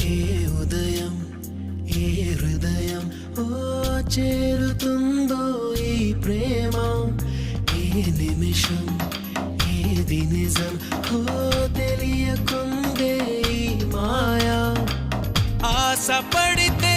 ఏ ఉదయం ఏ హృదయం ఓ చేరుతుందో ఈ ప్రేమ, ఏ నిమిషం ఏది నిజం ఓ తెలియకుందే ఈ మాయా. ఆశపడితే